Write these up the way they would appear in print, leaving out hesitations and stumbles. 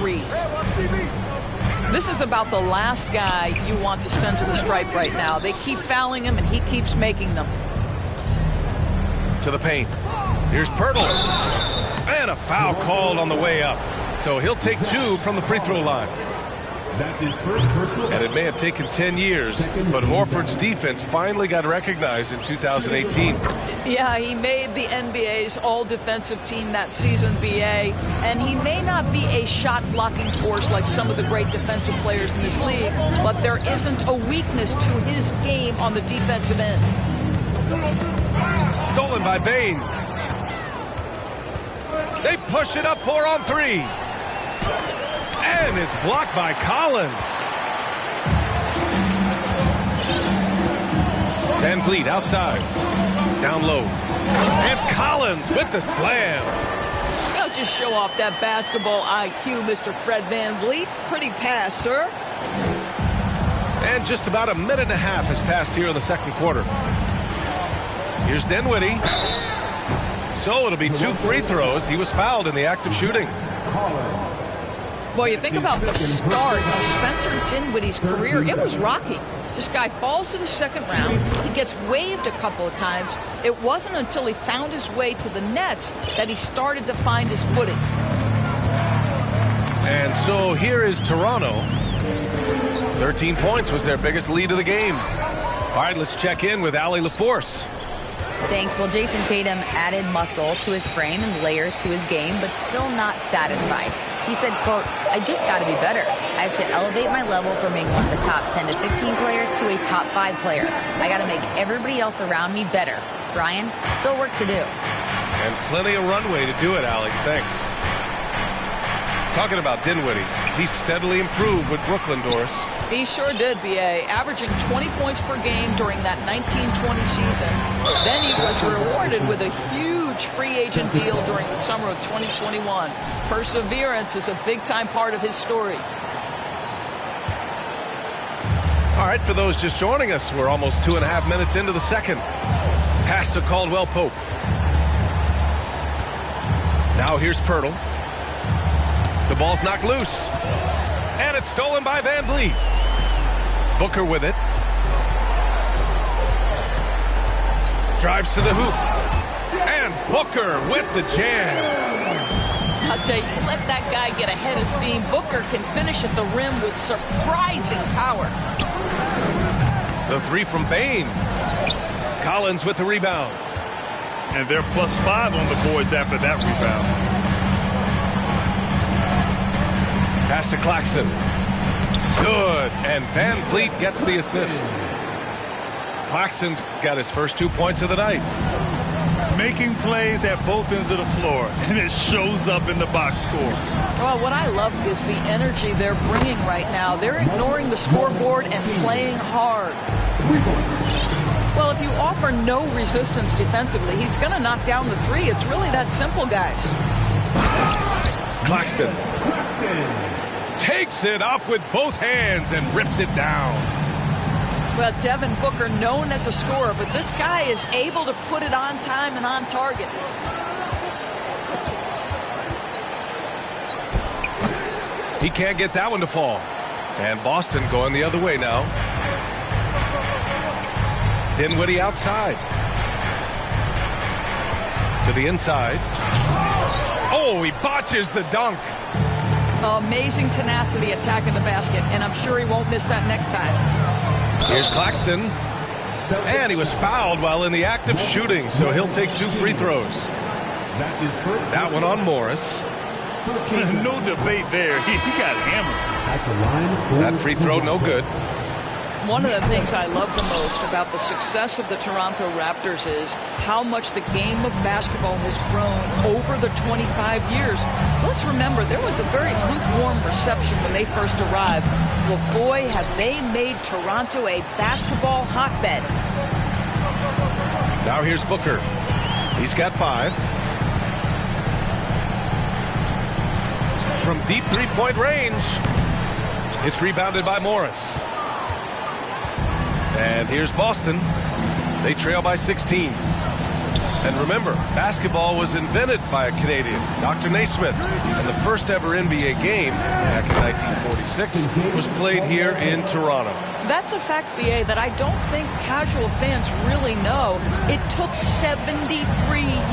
threes. This is about the last guy you want to send to the stripe right now. They keep fouling him, and he keeps making them. To the paint. Here's Pirtle. And a foul called on the way up. So he'll take 2 from the free throw line. That's his first personal. And it may have taken 10 years, but Horford's defense finally got recognized in 2018. Yeah, he made the NBA's all-defensive team that season, BA, and he may not be a shot-blocking force like some of the great defensive players in this league, but there isn't a weakness to his game on the defensive end. Stolen by Bane. They push it up 4 on 3. And it's blocked by Collins. Van Vliet outside. Down low. And Collins with the slam. Don't just show off that basketball IQ, Mr. Fred Van Vliet. Pretty pass, sir. And just about a minute and a half has passed here in the second quarter. Here's Dinwiddie. So it'll be 2 free throws. He was fouled in the act of shooting. Well, you think about the start of Spencer Dinwiddie's career, it was rocky. This guy falls to the second round. He gets waived a couple of times. It wasn't until he found his way to the Nets that he started to find his footing. And so here is Toronto. 13 points was their biggest lead of the game. All right, let's check in with Allie LaForce. Thanks. Well, Jason Tatum added muscle to his frame and layers to his game, but still not satisfied. He said, quote, "I just got to be better. I have to elevate my level from being one of the top 10 to 15 players to a top 5 player. I got to make everybody else around me better. Brian, still work to do." And plenty of runway to do it, Allie. Thanks. Talking about Dinwiddie, he steadily improved with Brooklyn, Doris. He sure did, BA, averaging 20 points per game during that 19-20 season. Then he was rewarded with a huge free agent deal during the summer of 2021. Perseverance is a big-time part of his story. All right, for those just joining us, we're almost 2.5 minutes into the second. Pass to Caldwell Pope. Now here's Pirtle. The ball's knocked loose. And it's stolen by Van Vliet. Booker with it. Drives to the hoop. And Booker with the jam. I'll tell you, let that guy get a head of steam. Booker can finish at the rim with surprising power. The 3 from Bane. Collins with the rebound. And they're +5 on the boards after that rebound. Pass to Claxton. Good. And Van Vliet gets the assist. Claxton's got his first 2 points of the night. Making plays at both ends of the floor, and it shows up in the box score. Well, what I love is the energy they're bringing right now. They're ignoring the scoreboard and playing hard. Well, if you offer no resistance defensively, he's going to knock down the 3. It's really that simple, guys. Claxton takes it up with both hands and rips it down. Well, Devin Booker, known as a scorer, but this guy is able to put it on time and on target. He can't get that one to fall. And Boston going the other way now. Dinwiddie outside. To the inside. Oh, he botches the dunk. Amazing tenacity attacking the basket, and I'm sure he won't miss that next time. Here's Claxton. And he was fouled while in the act of shooting, so he'll take 2 free throws. That one on Morris. No debate there. He got hammered. That free throw, no good. One of the things I love the most about the success of the Toronto Raptors is how much the game of basketball has grown over the 25 years. Let's remember, there was a very lukewarm reception when they first arrived. Well, boy, have they made Toronto a basketball hotbed. Now here's Booker. He's got 5. From deep three-point range. It's rebounded by Morris. And here's Boston. They trail by 16. And remember, basketball was invented by a Canadian, Dr. Naismith, and the first ever NBA game back in 1946 was played here in Toronto. That's a fact, BA, that I don't think casual fans really know. It took 73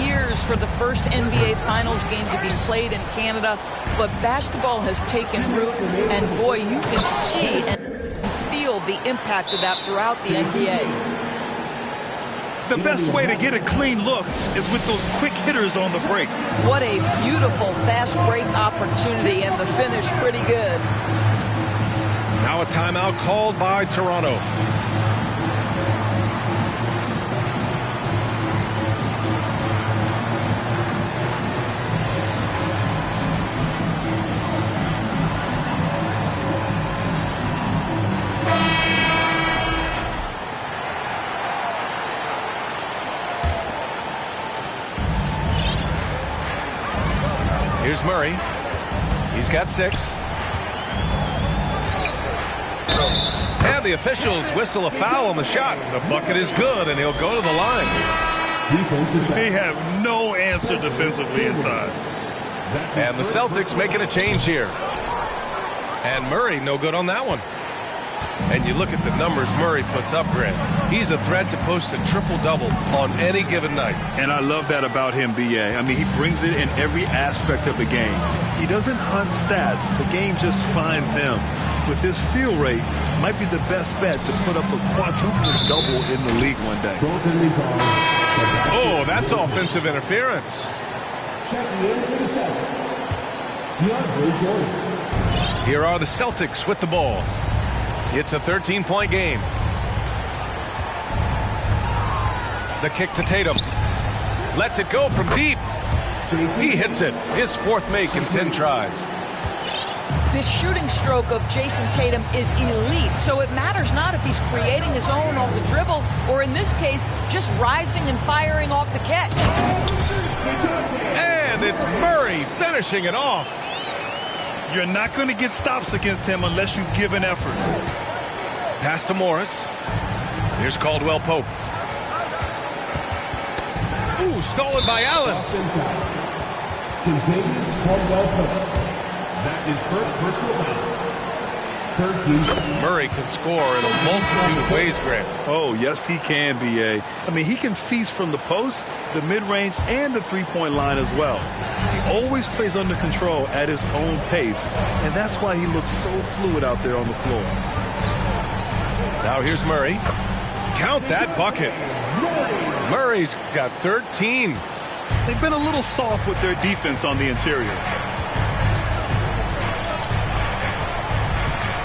years for the first NBA Finals game to be played in Canada, but basketball has taken root, and boy, you can see and feel the impact of that throughout the NBA. The best way to get a clean look is with those quick hitters on the break. What a beautiful fast break opportunity, and the finish pretty good. Now a timeout called by Toronto. Here's Murray. He's got 6. And the officials whistle a foul on the shot. The bucket is good, and he'll go to the line. They have no answer defensively inside. And the Celtics making a change here. And Murray, no good on that one. And you look at the numbers Murray puts up, Grant. He's a threat to post a triple-double on any given night. And I love that about him, B.A. I mean, he brings it in every aspect of the game. He doesn't hunt stats. The game just finds him. With his steal rate, might be the best bet to put up a quadruple double in the league one day. Oh, that's offensive interference. Here are the Celtics with the ball. It's a 13-point game. The kick to Tatum. Lets it go from deep. He hits it. His 4th make in 10 tries. This shooting stroke of Jason Tatum is elite, so it matters not if he's creating his own off the dribble, or in this case, just rising and firing off the catch. And it's Murray finishing it off. You're not going to get stops against him unless you give an effort. Pass to Morris. Here's Caldwell Pope. Ooh, stolen by Allen. That's his first personal foul. 13. Murray can score in a multitude of ways, Grant. Oh, yes, he can, B.A. I mean, he can feast from the post, the mid-range, and the three-point line as well. He always plays under control at his own pace, and that's why he looks so fluid out there on the floor. Now here's Murray. Count that bucket. Murray's got 13. They've been a little soft with their defense on the interior.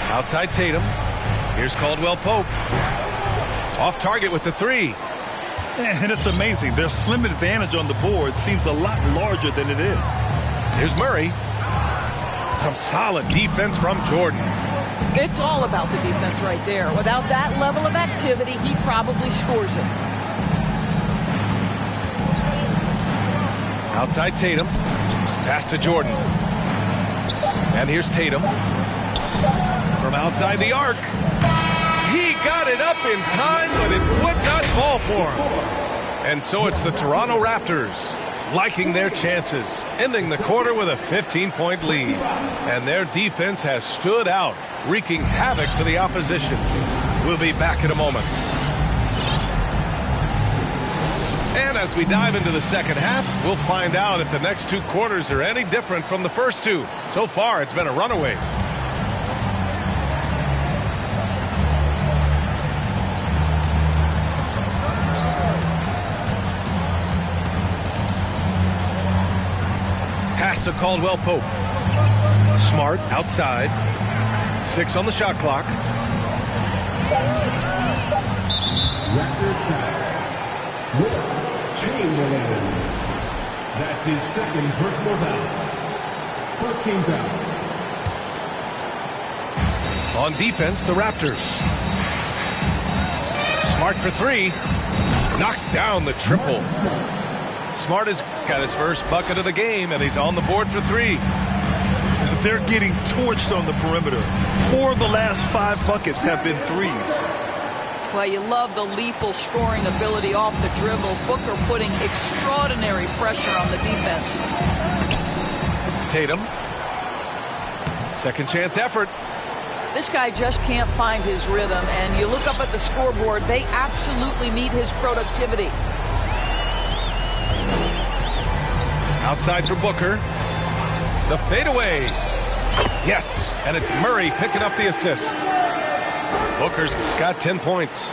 Outside Tatum. Here's Caldwell Pope. Off target with the 3. And it's amazing. Their slim advantage on the board seems a lot larger than it is. Here's Murray. Some solid defense from Jordan. It's all about the defense right there. Without that level of activity, he probably scores it. Outside Tatum. Pass to Jordan. And here's Tatum. From outside the arc. He got it up in time, but it would not fall for him. And so it's the Toronto Raptors liking their chances, ending the quarter with a 15-point lead. And their defense has stood out, wreaking havoc for the opposition. We'll be back in a moment. And as we dive into the second half, we'll find out if the next 2 quarters are any different from the first 2. So far, it's been a runaway. Pass to Caldwell Pope. Smart outside. 6 on the shot clock. Raptors foul. Will Chamberlain. That's his second personal foul. First team foul. On defense, the Raptors. Smart for 3. Knocks down the triple. Smart has got his first bucket of the game, and he's on the board for 3. They're getting torched on the perimeter. 4 of the last 5 buckets have been threes. Well, you love the lethal scoring ability off the dribble. Booker putting extraordinary pressure on the defense. Tatum. Second chance effort. This guy just can't find his rhythm, and you look up at the scoreboard, they absolutely need his productivity. Outside for Booker. The fadeaway. Yes, and it's Murray picking up the assist. Booker's got 10 points.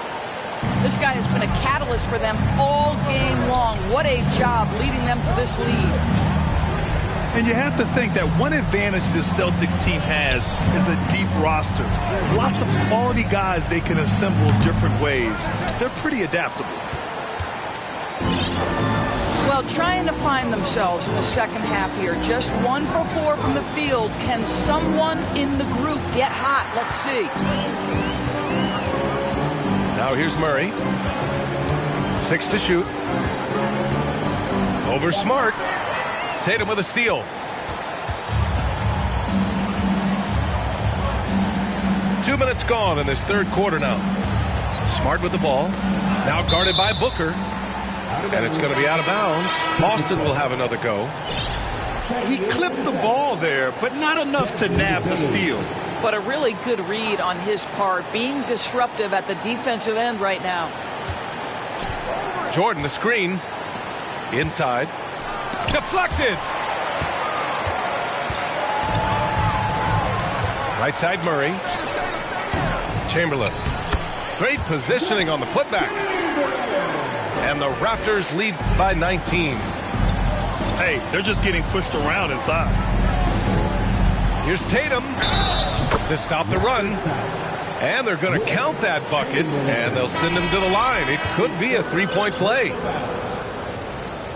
This guy has been a catalyst for them all game long. What a job leading them to this lead. And you have to think that one advantage this Celtics team has is a deep roster. Lots of quality guys they can assemble different ways. They're pretty adaptable. Well, trying to find themselves in the second half here. Just 1 for 4 from the field. Can someone in the group get hot? Let's see. Now here's Murray. 6 to shoot. Over Smart. Tatum with a steal. 2 minutes gone in this third quarter now. Smart with the ball. Now guarded by Booker. And it's going to be out of bounds. Boston will have another go. He clipped the ball there, but not enough to nab the steal. But a really good read on his part, being disruptive at the defensive end right now. Jordan, the screen. Inside. Deflected. Right side Murray. Chamberlain. Great positioning on the putback. And the Raptors lead by 19. Hey, they're just getting pushed around inside. Here's Tatum to stop the run. And they're going to count that bucket, and they'll send him to the line. It could be a three-point play.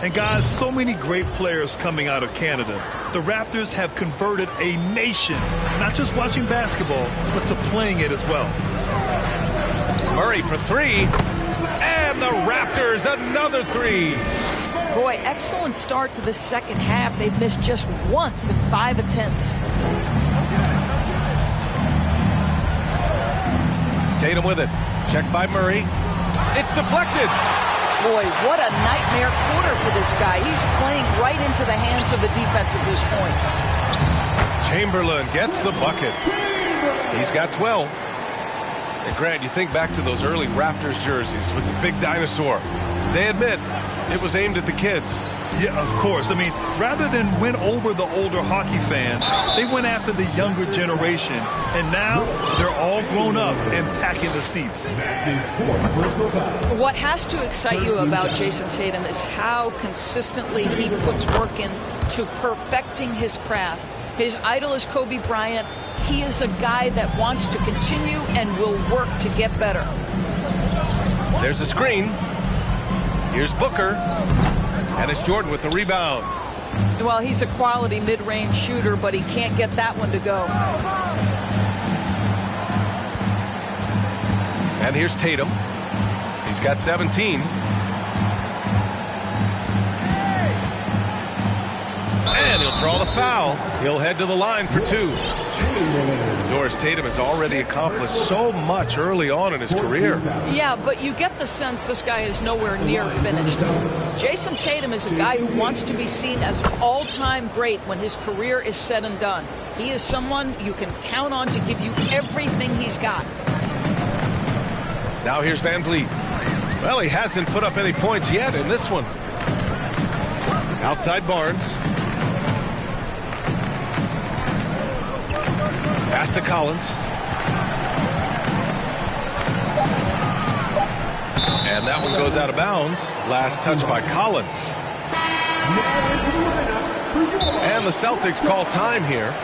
And guys, so many great players coming out of Canada. The Raptors have converted a nation, not just watching basketball, but to playing it as well. Murray for 3. And the Raptors another 3. Boy, excellent start to the second half. They've missed just once in 5 attempts. Tatum with it. Checked by Murray. It's deflected. Boy, what a nightmare quarter for this guy. He's playing right into the hands of the defense at this point. Chamberlain gets the bucket. He's got 12. And Grant, you think back to those early Raptors jerseys with the big dinosaur. They admit it was aimed at the kids. Yeah, of course. I mean, rather than win over the older hockey fans, they went after the younger generation. And now they're all grown up and packing the seats. What has to excite you about Jason Tatum is how consistently he puts work into perfecting his craft. His idol is Kobe Bryant. He is a guy that wants to continue and will work to get better. There's a screen. Here's Booker. And it's Jordan with the rebound. Well, he's a quality mid-range shooter, but he can't get that one to go. And here's Tatum. He's got 17. And he'll draw the foul. He'll head to the line for 2. Doris, Tatum has already accomplished so much early on in his career. Yeah, but you get the sense this guy is nowhere near finished. Jason Tatum is a guy who wants to be seen as an all-time great when his career is said and done. He is someone you can count on to give you everything he's got. Now here's Van Vliet. Well, he hasn't put up any points yet in this one. Outside Barnes. Pass to Collins. And that one goes out of bounds. Last touch by Collins. And the Celtics call time here.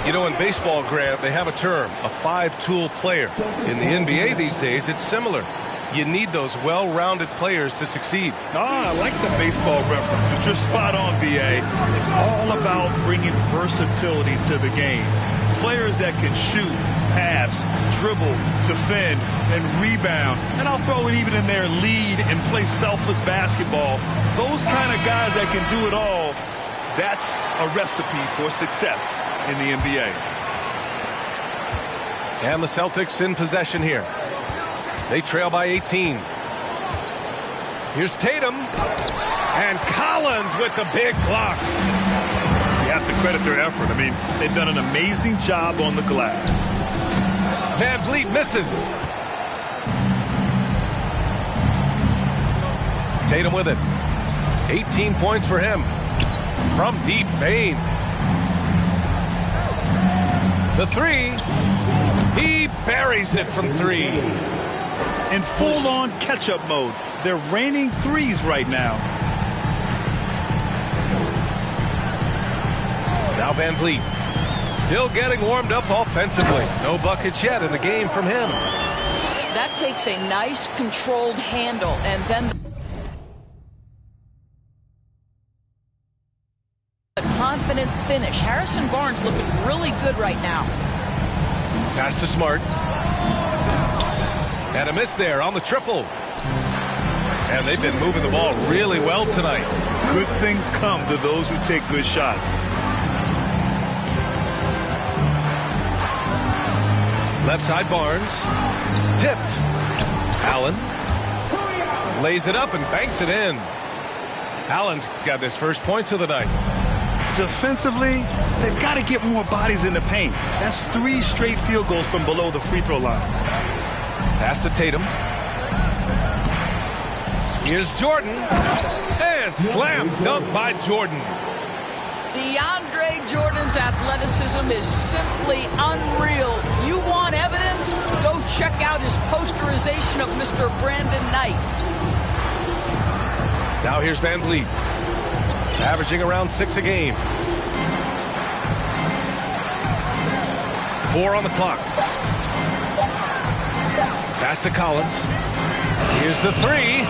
You know, in baseball, Grant, they have a term, a 5-tool player. In the NBA these days, it's similar. You need those well-rounded players to succeed. I like the baseball reference, but you're spot on, BA. It's all about bringing versatility to the game. Players that can shoot, pass, dribble, defend, and rebound. And I'll throw it even in there, lead and play selfless basketball. Those kind of guys that can do it all, that's a recipe for success in the NBA. And the Celtics in possession here. They trail by 18. Here's Tatum. And Collins with the big block. You have to credit their effort. I mean, they've done an amazing job on the glass. Van Vliet misses. Tatum with it. 18 points for him. From deep, Bane. The three. He buries it from 3. In full-on catch-up mode. They're raining threes right now. Now Van Vliet. Still getting warmed up offensively. No buckets yet in the game from him. That takes a nice controlled handle, and then a confident finish. Harrison Barnes looking really good right now. Pass to Smart. And a miss there on the triple. And they've been moving the ball really well tonight. Good things come to those who take good shots. Left side Barnes. Tipped. Allen. Lays it up and banks it in. Allen's got his first points of the night. Defensively, they've got to get more bodies in the paint. That's 3 straight field goals from below the free throw line. Pass to Tatum. Here's Jordan. And slam dunk by Jordan. DeAndre Jordan's athleticism is simply unreal. You want evidence? Go check out his posterization of Mr. Brandon Knight. Now here's Van Vliet. Averaging around 6 a game. 4 on the clock. Pass to Collins. Here's the 3.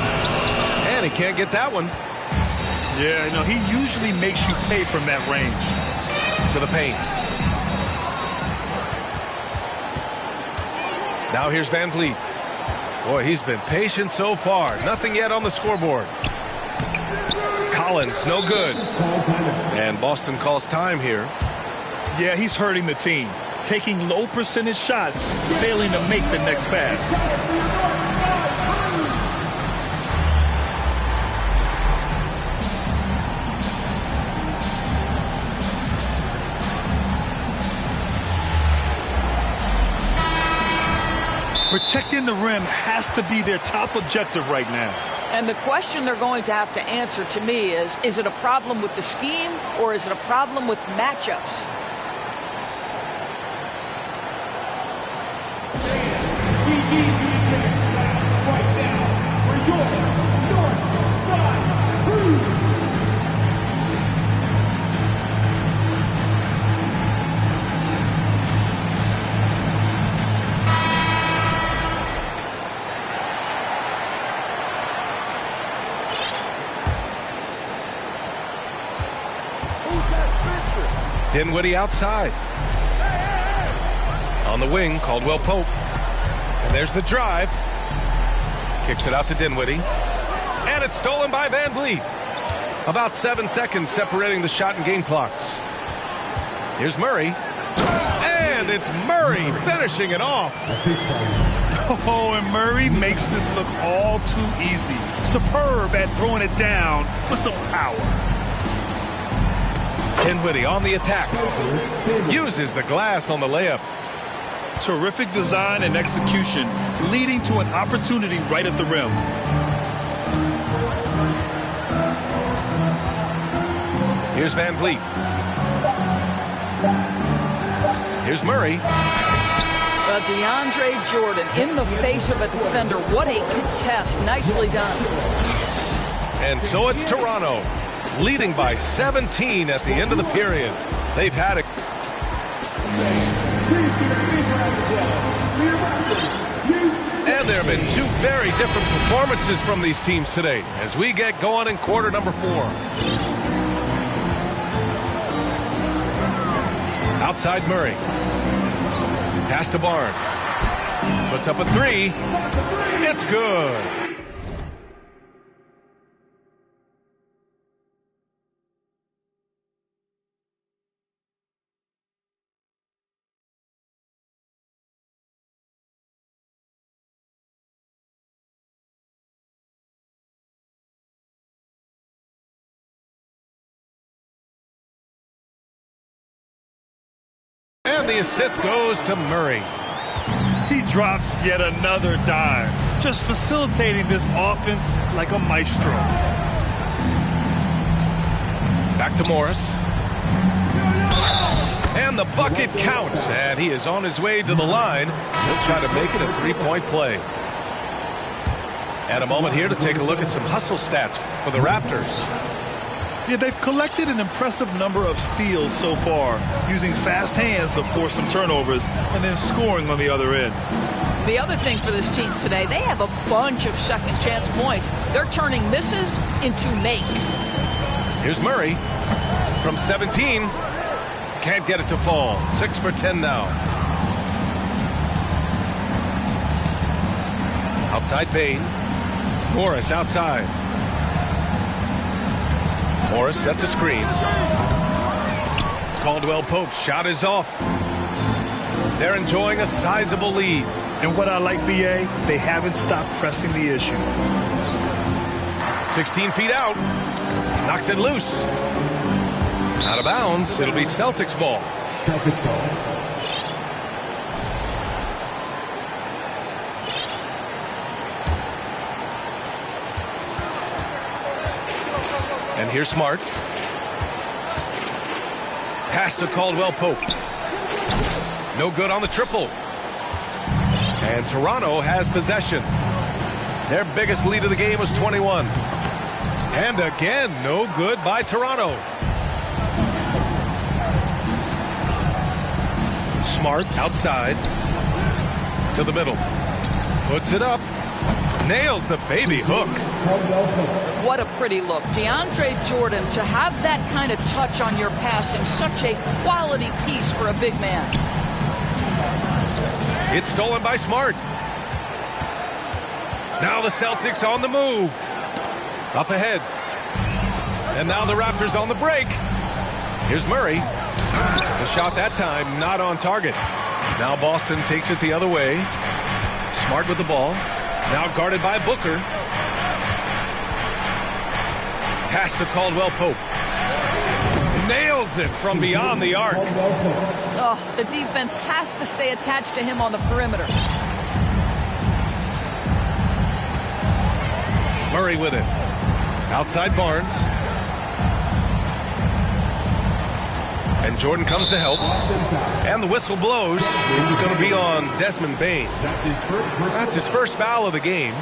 And he can't get that one. Yeah, no, he usually makes you pay from that range. To the paint. Now here's Van Vliet. Boy, he's been patient so far. Nothing yet on the scoreboard. Collins, no good. And Boston calls time here. Yeah, he's hurting the team. Taking low percentage shots, failing to make the next pass. Protecting the rim has to be their top objective right now. And the question they're going to have to answer to me is it a problem with the scheme or is it a problem with matchups? Right now for your North Side Crew. Dinwiddie outside. On the wing, Caldwell Pope. And there's the drive. Kicks it out to Dinwiddie. And it's stolen by Van Vliet. About 7 seconds separating the shot and game clocks. Here's Murray. And it's Murray finishing it off. Oh, and Murray makes this look all too easy. Superb at throwing it down with some power. Dinwiddie on the attack. Uses the glass on the layup. Terrific design and execution, leading to an opportunity right at the rim. Here's Van Vliet. Here's Murray. DeAndre Jordan in the face of a defender. What a contest. Nicely done. And so it's Toronto, leading by 17 at the end of the period. They've had it. And there have been 2 very different performances from these teams today as we get going in quarter number 4. Outside Murray. Pass to Barnes. Puts up a 3. It's good. And the assist goes to Murray. He drops yet another dime, just facilitating this offense like a maestro. Back to Morris. And the bucket counts, and he is on his way to the line. He'll try to make it a three-point play. And a moment here to take a look at some hustle stats for the Raptors. Yeah, they've collected an impressive number of steals so far, using fast hands to force some turnovers and then scoring on the other end. The other thing for this team today, they have a bunch of second chance points. They're turning misses into makes. Here's Murray from 17. Can't get it to fall. 6 for 10 now. Outside Bane. Morris outside. Morris sets a screen. Caldwell Pope's shot is off. They're enjoying a sizable lead. And what I like, B.A., they haven't stopped pressing the issue. 16 feet out. Knocks it loose. Out of bounds. It'll be Celtics ball. Celtics ball. And here's Smart. Pass to Caldwell Pope. No good on the triple. And Toronto has possession. Their biggest lead of the game was 21. And again, no good by Toronto. Smart outside to the middle. Puts it up. Nails the baby hook. What a pretty look. DeAndre Jordan, to have that kind of touch on your passing, such a quality piece for a big man. It's stolen by Smart. Now the Celtics on the move. Up ahead. And now the Raptors on the break. Here's Murray. The shot that time not on target. Now Boston takes it the other way. Smart with the ball. Now guarded by Booker. Pass to Caldwell Pope. Nails it from beyond the arc. Oh, the defense has to stay attached to him on the perimeter. Murray with it. Outside Barnes. And Jordan comes to help. And the whistle blows. It's going to be on Desmond Bane. That's his first foul of the game.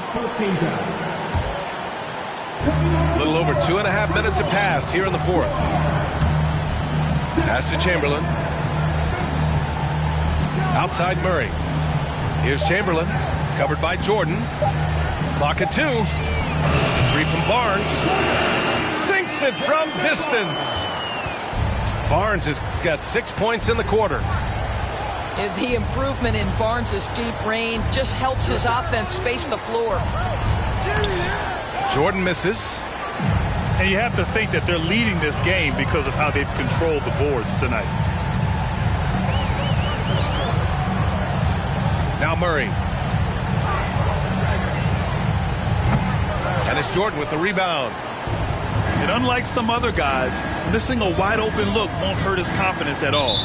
A little over 2.5 minutes have passed here in the fourth. Pass to Chamberlain. Outside Murray. Here's Chamberlain. Covered by Jordan. Clock at 2. 3 from Barnes. Sinks it from distance. Barnes has got 6 points in the quarter. The improvement in Barnes' deep range just helps his offense space the floor. Jordan misses. And you have to think that they're leading this game because of how they've controlled the boards tonight. Now Murray. And it's Jordan with the rebound. And unlike some other guys, missing a wide open look won't hurt his confidence at all.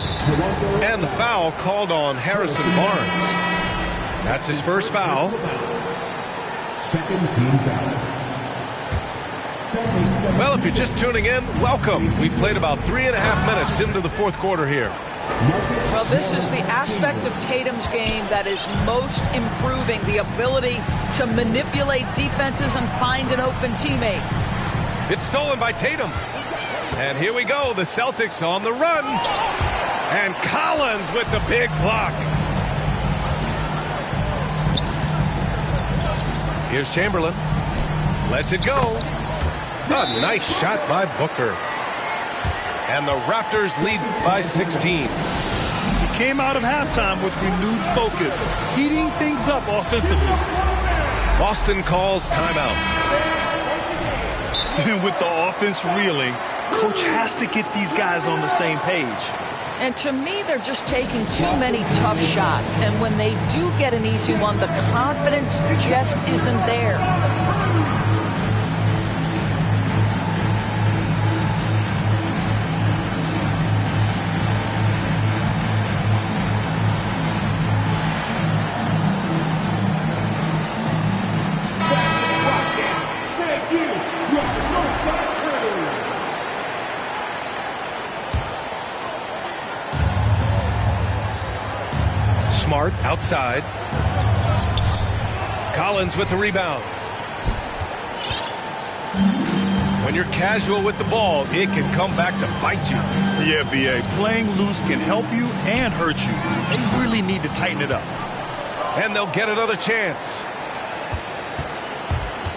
And the foul called on Harrison Barnes. That's his first foul. Second team foul. Well, if you're just tuning in, welcome. We played about 3.5 minutes into the fourth quarter here. Well, this is the aspect of Tatum's game that is most improving, the ability to manipulate defenses and find an open teammate. It's stolen by Tatum. And here we go, the Celtics on the run. And Collins with the big block. Here's Chamberlain. Lets it go. A nice shot by Booker. And the Raptors lead by 16. He came out of halftime with renewed focus, heating things up offensively. Boston calls timeout. And with the offense reeling, coach has to get these guys on the same page. And to me, they're just taking too many tough shots. And when they do get an easy one, the confidence just isn't there. Smart outside. Collins with the rebound. When you're casual with the ball, it can come back to bite you. Yeah, B.A. Playing loose can help you and hurt you. They really need to tighten it up. And they'll get another chance.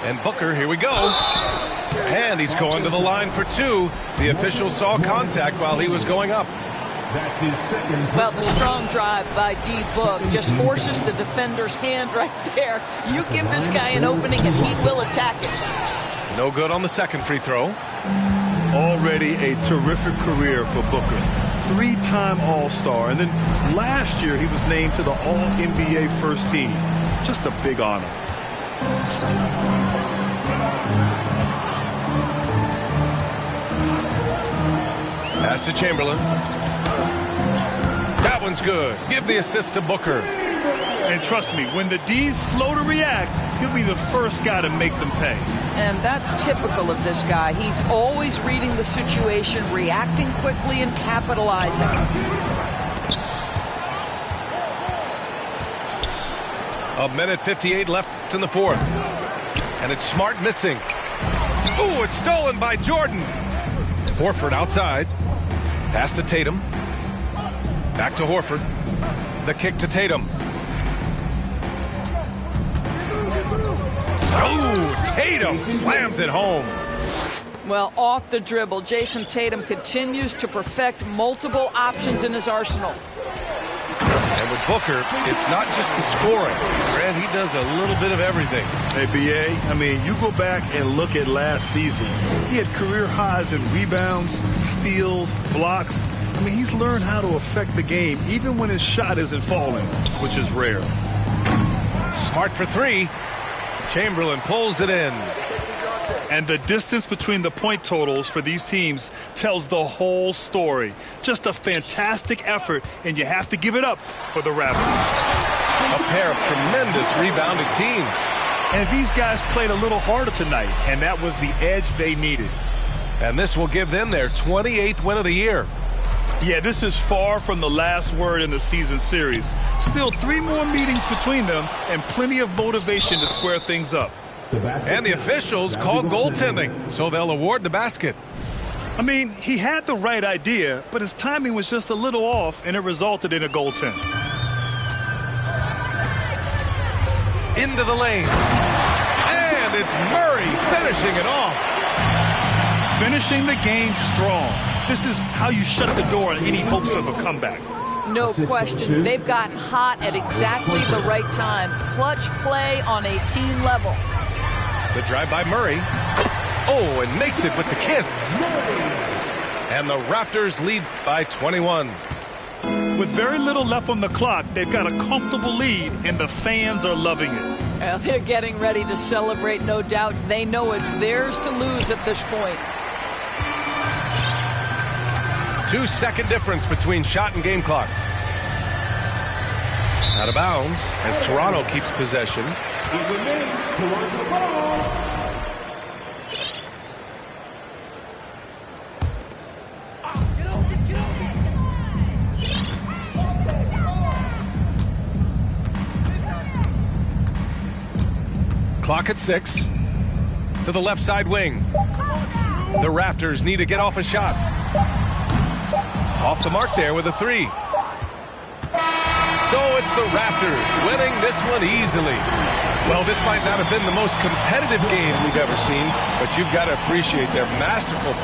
And Booker, here we go. And he's going to the line for two. The official saw contact while he was going up. That's his second. Well, the strong drive by D-Book just forces the defender's hand right there. You give this guy an opening and he will attack it. No good on the second free throw. Already a terrific career for Booker. 3-time All-Star. And then last year he was named to the All-NBA first team. Just a big honor. Pass to Chamberlain. That one's good. Give the assist to Booker. And trust me, when the D's slow to react, he'll be the first guy to make them pay. And that's typical of this guy. He's always reading the situation, reacting quickly, and capitalizing. A minute 58 left in the fourth. And it's Smart missing. Ooh, it's stolen by Jordan. Horford outside. Pass to Tatum. Back to Horford. The kick to Tatum. Oh, Tatum slams it home. Well, off the dribble, Jason Tatum continues to perfect multiple options in his arsenal. And with Booker, it's not just the scoring. Grant, he does a little bit of everything. Hey, B.A., I mean, you go back and look at last season. He had career highs in rebounds, steals, blocks. I mean, he's learned how to affect the game even when his shot isn't falling, which is rare. Smart for three. Chamberlain pulls it in. And the distance between the point totals for these teams tells the whole story. Just a fantastic effort, and you have to give it up for the Raptors. A pair of tremendous rebounding teams. And these guys played a little harder tonight, and that was the edge they needed. And this will give them their 28th win of the year. Yeah, this is far from the last word in the season series. Still 3 more meetings between them and plenty of motivation to square things up. And the officials call goaltending, so they'll award the basket. I mean, he had the right idea, but his timing was just a little off, and it resulted in a goaltend. Into the lane. And it's Murray finishing it off. Finishing the game strong. This is how you shut the door on any hopes of a comeback. No question. They've gotten hot at exactly the right time. Clutch play on a team level. The drive by Murray. Oh, and makes it with the kiss. And the Raptors lead by 21. With very little left on the clock, they've got a comfortable lead, and the fans are loving it. Well, they're getting ready to celebrate, no doubt. They know it's theirs to lose at this point. 2-second difference between shot and game clock. Out of bounds as Toronto keeps possession. It remains Toronto ball. Clock at 6. To the left side wing. The Raptors need to get off a shot. Off the mark there with a 3. So it's the Raptors winning this one easily. Well, this might not have been the most competitive game we've ever seen, but you've got to appreciate their masterful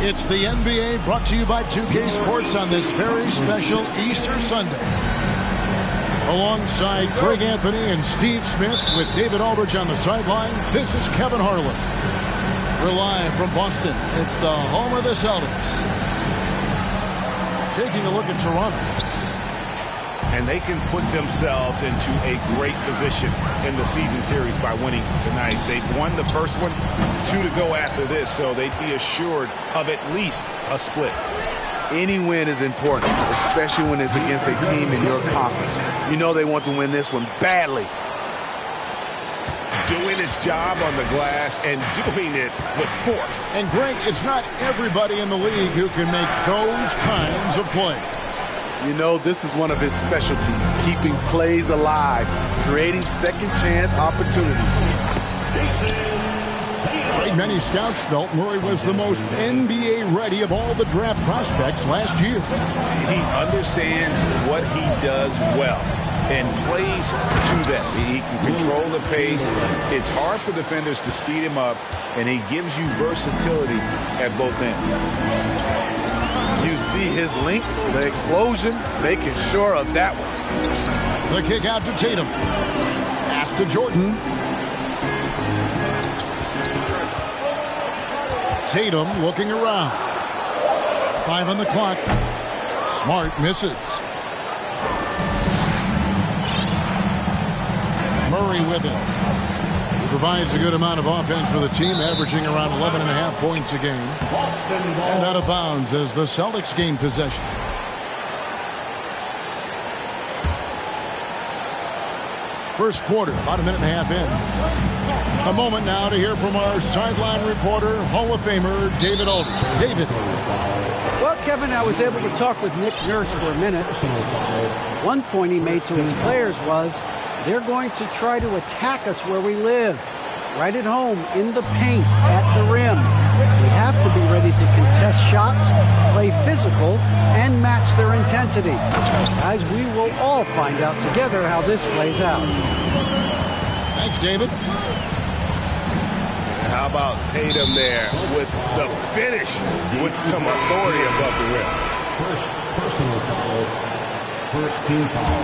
It's the NBA brought to you by 2K Sports on this very special Easter Sunday. Alongside Greg Anthony and Steve Smith with David Aldridge on the sideline, this is Kevin Harlan. We're live from Boston. It's the home of the Celtics. Taking a look at Toronto. And they can put themselves into a great position in the season series by winning tonight. They've won the first one, 2 to go after this, so they'd be assured of at least a split. Any win is important, especially when it's against a team in your conference. You know they want to win this one badly. Doing his job on the glass and doing it with force. And Greg, it's not everybody in the league who can make those kinds of plays. You know, this is one of his specialties, keeping plays alive, creating second-chance opportunities. Many scouts felt Murray was the most NBA-ready of all the draft prospects last year. He understands what he does well and plays to that. He can control the pace. It's hard for defenders to speed him up, and he gives you versatility at both ends. You see his length, the explosion, making sure of that one. The kick out to Tatum. Pass to Jordan. Tatum looking around. 5 on the clock. Smart misses. Murray with it. He provides a good amount of offense for the team, averaging around 11.5 points a game. And out of bounds as the Celtics gain possession. First quarter, about a minute and a half in. A moment now to hear from our sideline reporter, Hall of Famer David Aldridge. David. Well, Kevin, I was able to talk with Nick Nurse for a minute. One point he made to his players was, they're going to try to attack us where we live, right at home, in the paint, at the rim. We have to be ready to contest shots, play physical, and match their intensity. Guys, we will all find out together how this plays out. Thanks, David. How about Tatum there with the finish with some authority above the rim? First personal foul. First team foul.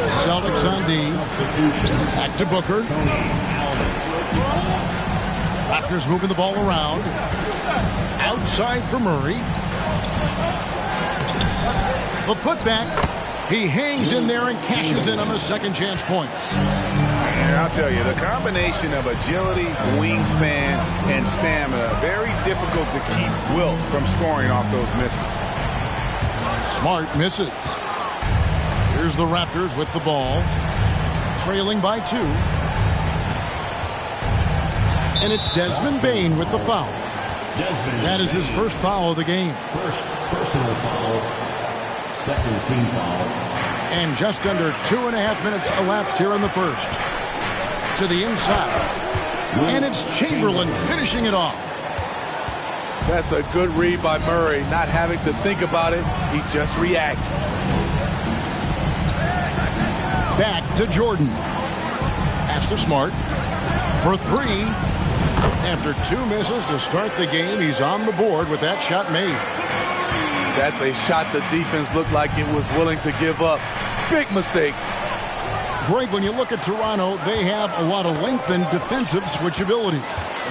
Celtics on D. Back to Booker. Raptors moving the ball around. Outside for Murray. The putback. He hangs in there and cashes in on the second chance points. And I'll tell you, the combination of agility, wingspan, and stamina, very difficult to keep Wilt from scoring off those misses. Smart misses. Here's the Raptors with the ball, trailing by 2. And it's Desmond Bane with the foul. That is his first foul of the game. First personal foul. Second team foul. And just under 2.5 minutes elapsed here in the first. To the inside. And it's Chamberlain finishing it off. That's a good read by Murray. Not having to think about it, he just reacts. Back to Jordan. Pass to Smart. For 3. After 2 misses to start the game, he's on the board with that shot made. That's a shot the defense looked like it was willing to give up. Big mistake. Greg, when you look at Toronto, they have a lot of length and defensive switchability.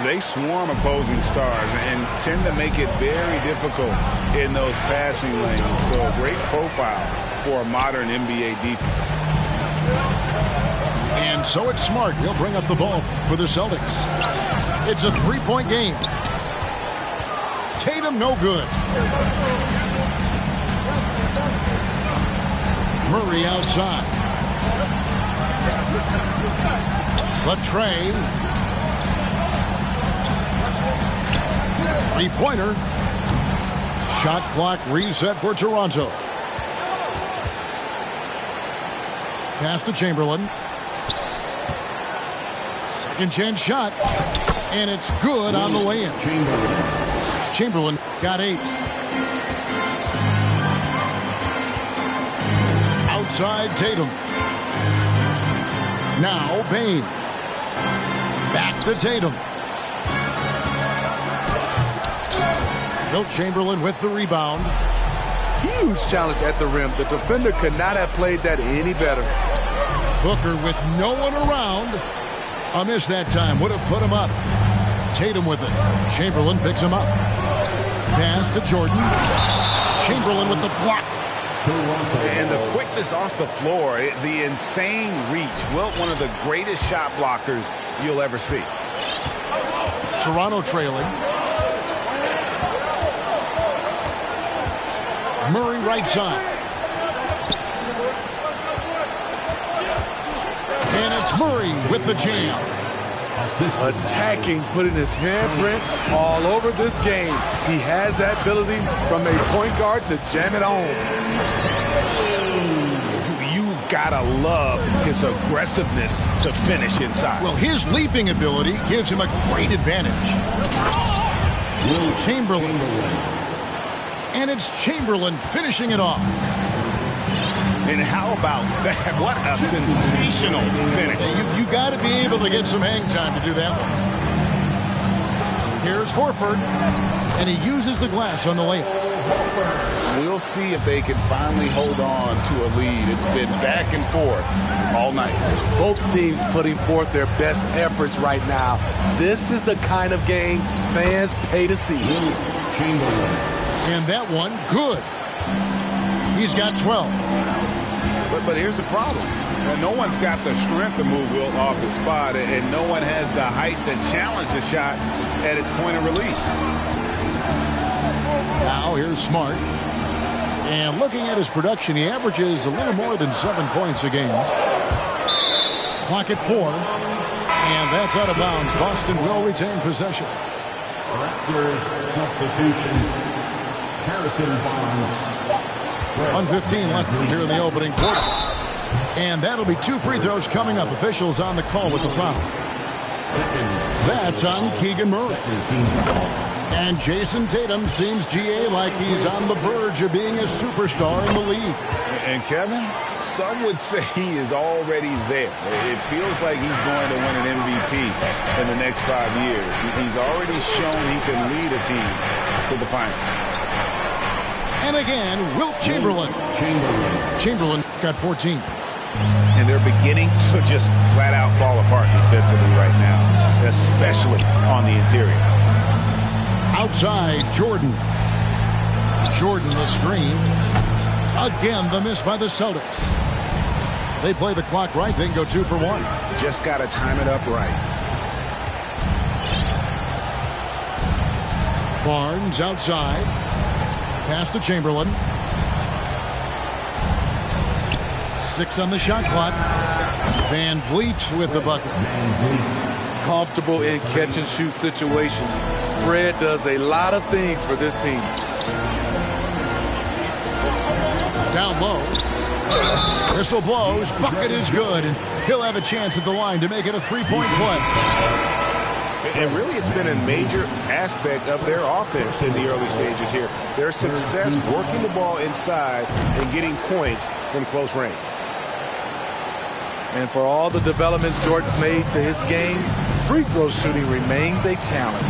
They swarm opposing stars and tend to make it very difficult in those passing lanes. So a great profile for a modern NBA defense. And so it's Smart. He'll bring up the ball for the Celtics. It's a 3-point game. Tatum no good. Murray outside. Latrey. 3-pointer. Shot clock reset for Toronto. Pass to Chamberlain. Second chance shot. And it's good on the lay-in. Chamberlain got 8. Outside Tatum. Now Bane. Back to Tatum. Wilt Chamberlain with the rebound. Huge challenge at the rim. The defender could not have played that any better. Booker with no one around. A miss that time. Would have put him up. Tatum with it. Chamberlain picks him up. Pass to Jordan. Chamberlain with the block. And the quickness off the floor, the insane reach. Wilt, one of the greatest shot blockers you'll ever see. Toronto trailing. Murray right side. And it's Murray with the jam. Attacking, putting his handprint all over this game. He has that ability from a point guard to jam it home. You've got to love his aggressiveness to finish inside. Well, his leaping ability gives him a great advantage. Chamberlain. And it's Chamberlain finishing it off. And how about that? What a sensational finish. You got to be able to get some hang time to do that one. Here's Horford, and he uses the glass on the layup. We'll see if they can finally hold on to a lead. It's been back and forth all night. Both teams putting forth their best efforts right now. This is the kind of game fans pay to see. And that one, good. He's got 12. But here's the problem. No one's got the strength to move Wilt off his spot, and no one has the height to challenge the shot at its point of release. Now here's Smart. And looking at his production, he averages a little more than 7 points a game. Clock at 4. And that's out of bounds. Boston will retain possession. Raptors substitution. Harrison Barnes. 1:15 left here in the opening quarter. And that'll be 2 free throws coming up. Officials on the call with the foul. That's on Keegan Murray. And Jason Tatum seems, GA, like he's on the verge of being a superstar in the league. And Kevin, some would say he is already there. It feels like he's going to win an MVP in the next 5 years. He's already shown he can lead a team to the final. And again, Wilt Chamberlain. Chamberlain got 14. And they're beginning to just flat out fall apart defensively right now, especially on the interior. Outside, Jordan. Jordan the screen. Again, the miss by the Celtics. They play the clock right, then go 2 for 1. Just got to time it up right. Barnes outside. Pass to Chamberlain. 6 on the shot clock. Van Vliet with the bucket. Comfortable in catch-and-shoot situations. Fred does a lot of things for this team. Down low. Whistle blows. Bucket is good. And he'll have a chance at the line to make it a 3-point play. And really, it's been a major aspect of their offense in the early stages here. Their success working the ball inside and getting points from close range. And for all the developments Jordan's made to his game, free throw shooting remains a challenge.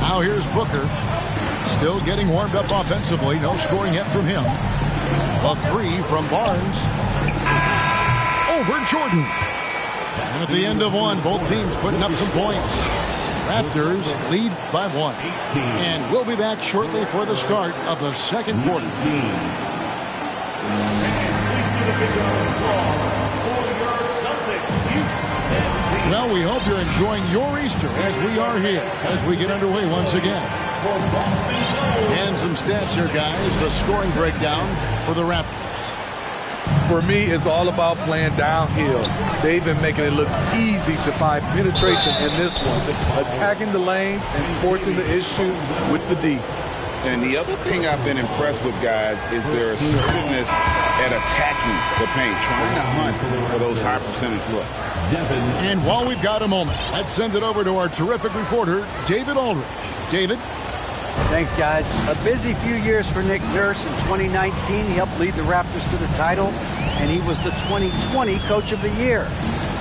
Now here's Booker. Still getting warmed up offensively. No scoring yet from him. A 3 from Barnes. Over Jordan. And at the end of one, both teams putting up some points. Raptors lead by 1. And we'll be back shortly for the start of the second quarter. Well, we hope you're enjoying your Easter as we are here as we get underway once again. And some stats here, guys. The scoring breakdown for the Raptors. For me, it's all about playing downhill. They've been making it look easy to find penetration in this one, attacking the lanes and forcing the issue with the D. And the other thing I've been impressed with, guys, is their assertiveness at attacking the paint, trying to hunt for those high percentage looks. And while we've got a moment, let's send it over to our terrific reporter, David Aldridge. David? Thanks, guys. A busy few years for Nick Nurse. In 2019, he helped lead the Raptors to the title, and he was the 2020 Coach of the Year.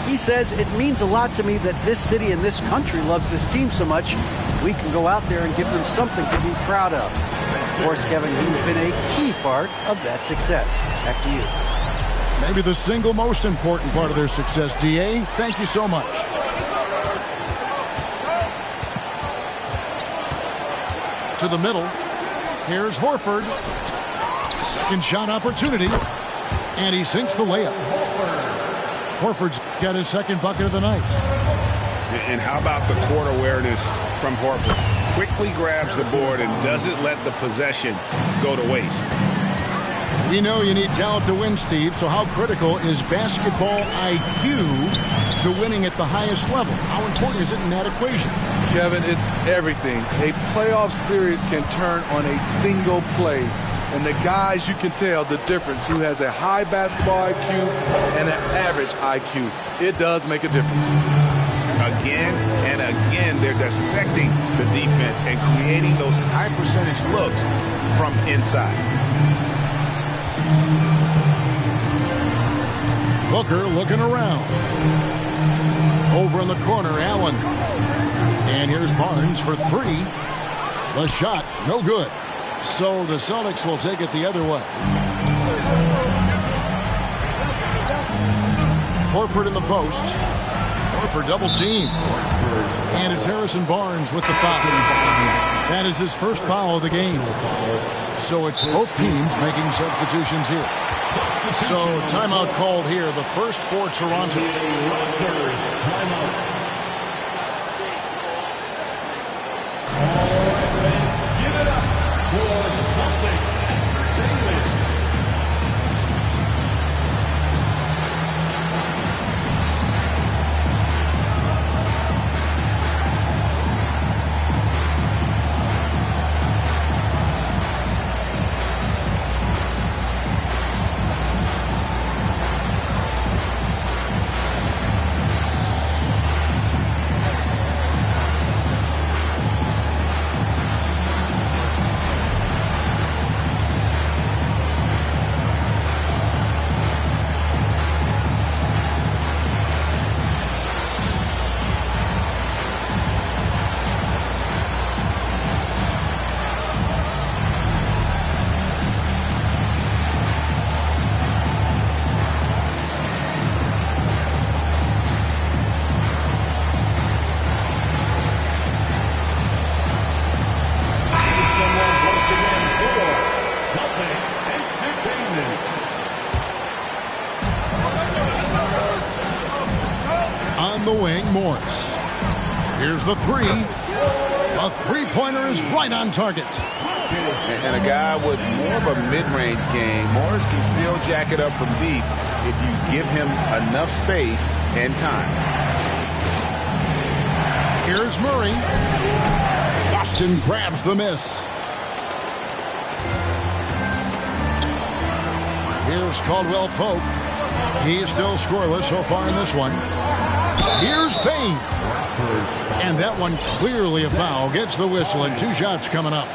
He says, it means a lot to me that this city and this country loves this team so much. We can go out there and give them something to be proud of. Of course, Kevin, he's been a key part of that success. Back to you. Maybe the single most important part of their success, D.A. Thank you so much. To the middle. Here's Horford. Second shot opportunity. And he sinks the layup. Horford's got his second bucket of the night. And how about the court awareness from Horford? Quickly grabs the board and doesn't let the possession go to waste. We know you need talent to win, Steve, so how critical is basketball IQ to winning at the highest level? How important is it in that equation? Kevin, it's everything. A playoff series can turn on a single play. And the guys, you can tell the difference who has a high basketball IQ and an average IQ. It does make a difference. Again and again, they're dissecting the defense and creating those high percentage looks from inside. Booker looking around. Over in the corner, Allen. And here's Barnes for 3. The shot, no good. So the Celtics will take it the other way. Horford in the post. Horford double team. And it's Harrison Barnes with the foul. That is his first foul of the game. So it's both teams making substitutions here. So timeout called here, the first for Toronto. wing, Morris. Here's the three. A three-pointer is right on target. And a guy with more of a mid-range game, Morris can still jack it up from deep if you give him enough space and time. Here's Murray. Boston grabs the miss. Here's Caldwell Pope. He's still scoreless so far in this one. Here's Bane. And that one clearly a foul. Gets the whistle and 2 shots coming up.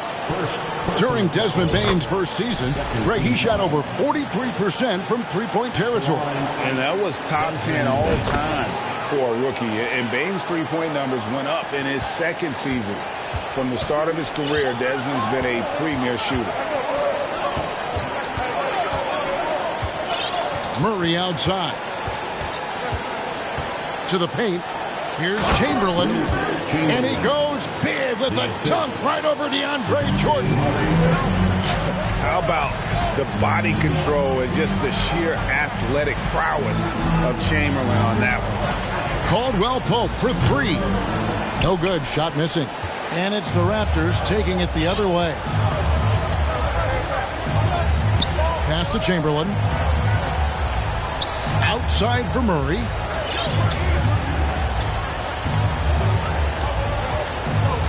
During Desmond Bane's first season, Greg, he shot over 43% from three-point territory. And that was top 10 all the time for a rookie. And Bane's three-point numbers went up in his second season. From the start of his career, Desmond's been a premier shooter. Murray outside. To the paint. Here's Chamberlain. And he goes big with a dunk right over DeAndre Jordan. How about the body control and just the sheer athletic prowess of Chamberlain on that one? Caldwell Pope for 3. No good. Shot missing. And it's the Raptors taking it the other way. Pass to Chamberlain. Outside for Murray.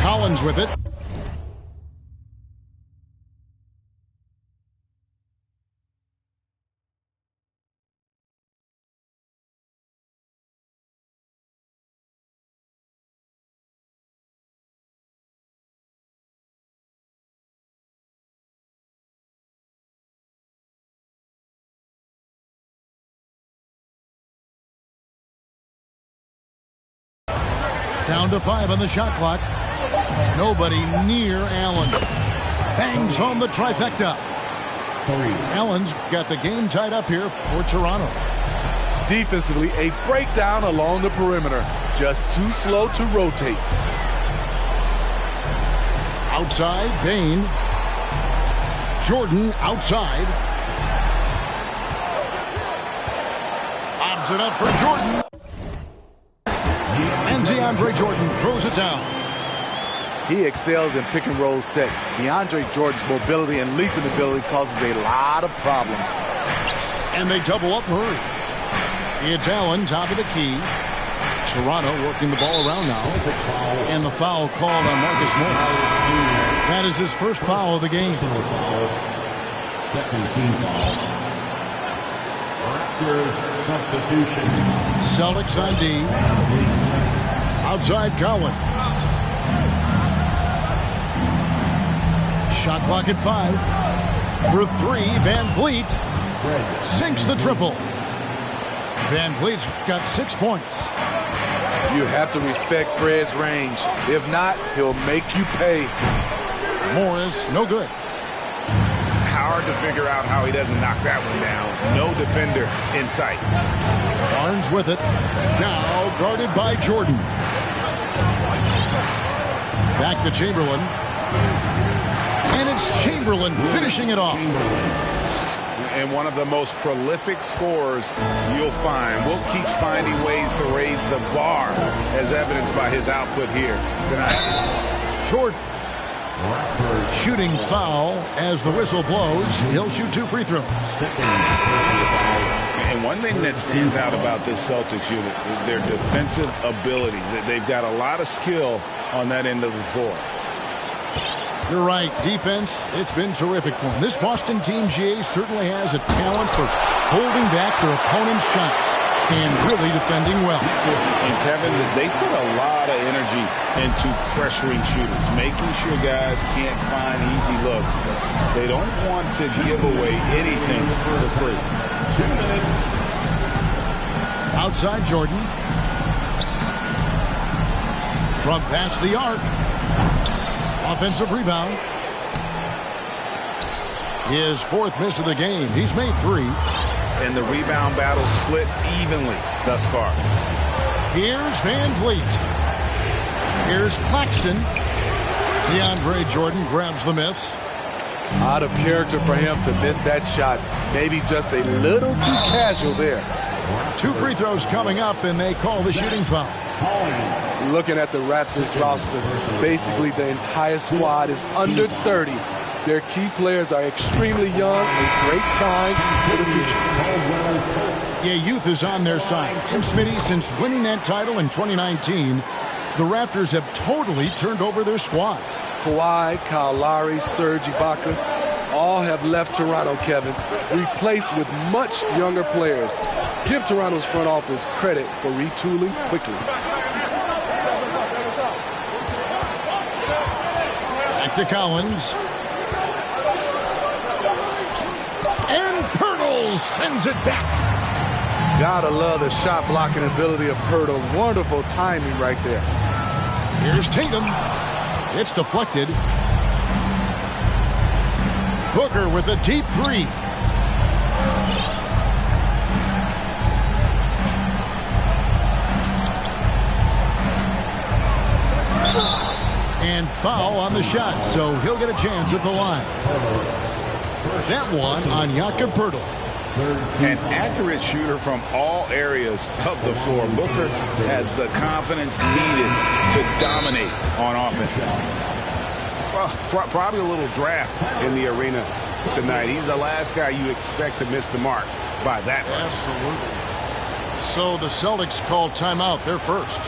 Collins with it. Down to 5 on the shot clock. Nobody near Allen. Bangs home the trifecta. Allen's got the game tied up here for Toronto. Defensively, a breakdown along the perimeter. Just too slow to rotate. Outside, Bane. Jordan outside. Lobs it up for Jordan. And DeAndre Jordan throws it down. He excels in pick and roll sets. DeAndre Jordan's mobility and leaping ability causes a lot of problems. And they double up Murray. It's Allen, top of the key. Toronto working the ball around now. And the foul called on Marcus Morris. That is his first foul of the game. Second team foul. Raptors substitution. Celtics on D. Outside Collins. Shot clock at 5. For 3, Van Vliet sinks the triple. Van Vliet's got 6 points. You have to respect Fred's range. If not, he'll make you pay. Morris, no good. Hard to figure out how he doesn't knock that one down. No defender in sight. Barnes with it. Now guarded by Jordan. Back to Chamberlain. And it's Chamberlain finishing it off. And one of the most prolific scorers you'll find. Will keeps finding ways to raise the bar, as evidenced by his output here tonight. Jordan. Shooting foul as the whistle blows. He'll shoot 2 free throws. And one thing that stands out about this Celtics unit is their defensive abilities. They've got a lot of skill on that end of the floor. You're right. Defense, it's been terrific for them. This Boston team, GA, certainly has a talent for holding back their opponent's shots and really defending well. And Kevin, they put a lot of energy into pressuring shooters, making sure guys can't find easy looks. They don't want to give away anything for free. 2 minutes. Outside Jordan. From past the arc. Offensive rebound. His 4th miss of the game. He's made 3. And the rebound battle split evenly thus far. Here's Van Vliet. Here's Claxton. DeAndre Jordan grabs the miss. Out of character for him to miss that shot. Maybe just a little too casual there. 2 free throws coming up, and they call the shooting foul. Looking at the Raptors roster, basically the entire squad is under 30. Their key players are extremely young, a great sign for the future. Yeah, youth is on their side. And Smitty, since winning that title in 2019, the Raptors have totally turned over their squad. Kawhi, Kyle Lowry, Serge Ibaka, all have left Toronto, Kevin, replaced with much younger players. Give Toronto's front office credit for retooling quickly. Back to Collins. And Pirtle sends it back. Gotta love the shot blocking ability of Pirtle. Wonderful timing right there. Here's Tatum. It's deflected. Booker with a deep three. And foul on the shot, so he'll get a chance at the line. That one on Jakob Poeltl. An accurate shooter from all areas of the floor. Booker has the confidence needed to dominate on offense. Well, probably a little draft in the arena tonight. He's the last guy you expect to miss the mark by that much. Absolutely. So the Celtics call timeout. They're first.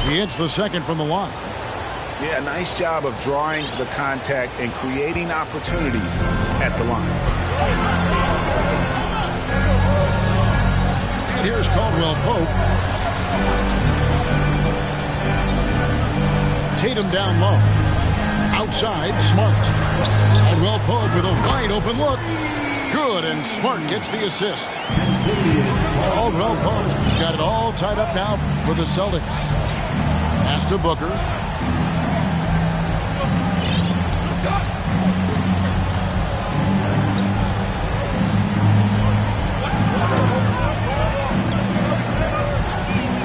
He hits the second from the line. Yeah, nice job of drawing the contact and creating opportunities at the line. And here's Caldwell Pope. Tatum down low. Outside, Smart. Caldwell Pope with a wide open look. Good, and Smart gets the assist. Caldwell Pope's got it all tied up now for the Celtics. Pass to Booker.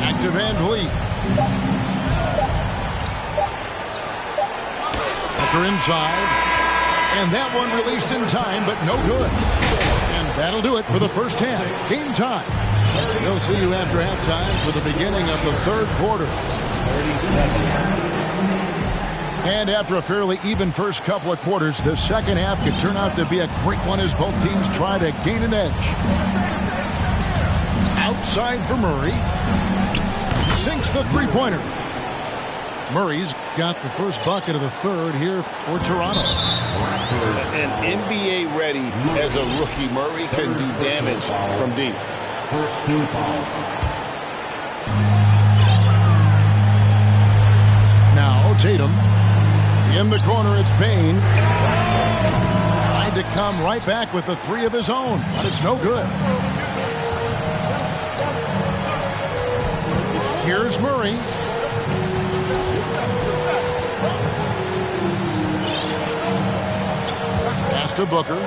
Back to Van Vliet. Booker inside. And that one released in time, but no good. And that'll do it for the first half. Game time. We'll see you after halftime for the beginning of the third quarter. And after a fairly even first couple of quarters, the second half could turn out to be a great one as both teams try to gain an edge. Outside for Murray. Sinks the three-pointer. Murray's got the first bucket of the third here for Toronto. And NBA ready as a rookie, Murray can do damage from deep. First team foul. Now Tatum. In the corner, it's Bane. Tried to come right back with the three of his own, but it's no good. Here's Murray. Pass to Booker.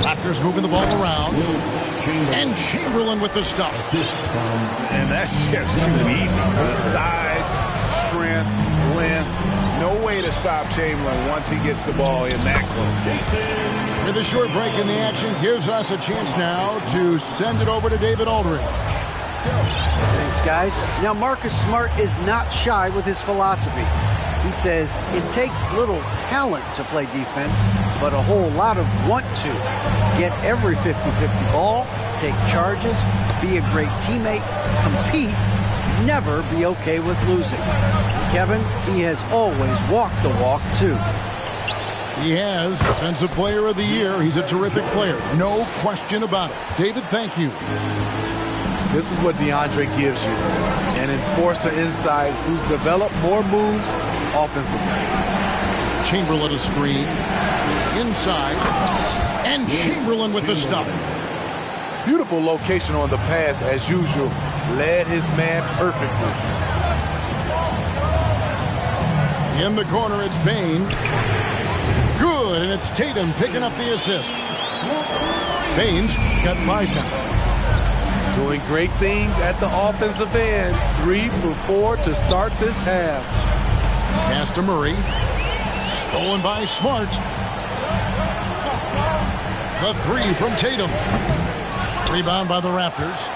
Raptors moving the ball around. And Chamberlain with the stuff. And that's just too easy. The size, strength, length. No way to stop Chamberlain once he gets the ball in that close. With a short break in the action gives us a chance now to send it over to David Aldridge. Thanks, guys. Now, Marcus Smart is not shy with his philosophy. He says it takes little talent to play defense, but a whole lot of want to. Get every 50-50 ball, take charges, be a great teammate, compete, never be okay with losing. Kevin, he has always walked the walk, too. He has Defensive Player of the Year. He's a terrific player. No question about it. David, thank you. This is what DeAndre gives you. An enforcer inside who's developed more moves offensively. Chamberlain a screen. Inside. And Chamberlain with the stuff. Beautiful location on the pass as usual. Led his man perfectly. In the corner, it's Bane. Good, and it's Tatum picking up the assist. Bane's got 5 now. Doing great things at the offensive end. 3 for 4 to start this half. Pass to Murray. Stolen by Smart. The 3 from Tatum. Rebound by the Raptors.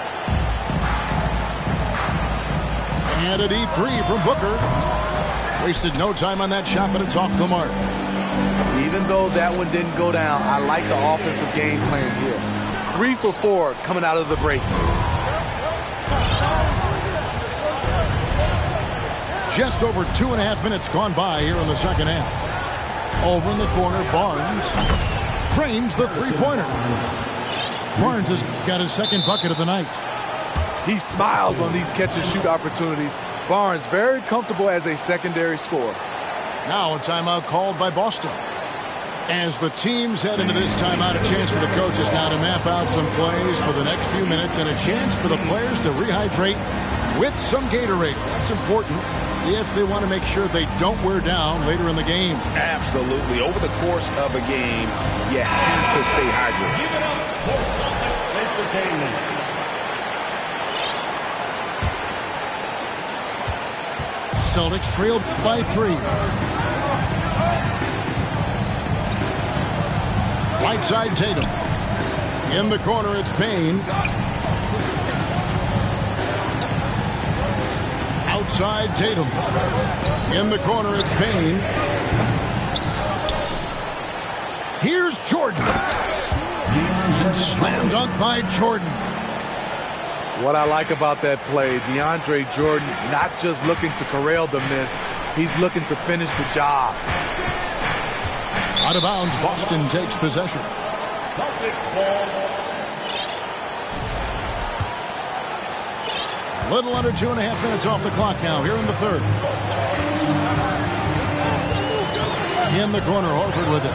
And a deep 3 from Booker. Wasted no time on that shot, but it's off the mark. Even though that one didn't go down, I like the offensive game plan here. 3 for 4 coming out of the break. Just over 2.5 minutes gone by here in the second half. Over in the corner, Barnes trains the three-pointer. Barnes has got his second bucket of the night. He smiles on these catch-and-shoot opportunities. Barnes very comfortable as a secondary scorer. Now a timeout called by Boston. As the teams head into this timeout, a chance for the coaches now to map out some plays for the next few minutes and a chance for the players to rehydrate with some Gatorade. That's important if they want to make sure they don't wear down later in the game. Absolutely. Over the course of a game, you have to stay hydrated. Give it up for Celtics Entertainment. Celtics trailed by 3. Right side Tatum. In the corner, it's Bane. Outside Tatum. In the corner, it's Bane. Here's Jordan. And slam dunk by Jordan. What I like about that play, DeAndre Jordan not just looking to corral the miss, he's looking to finish the job. Out of bounds, Boston takes possession. A little under 2.5 minutes off the clock now here in the third. In the corner, Horford with it.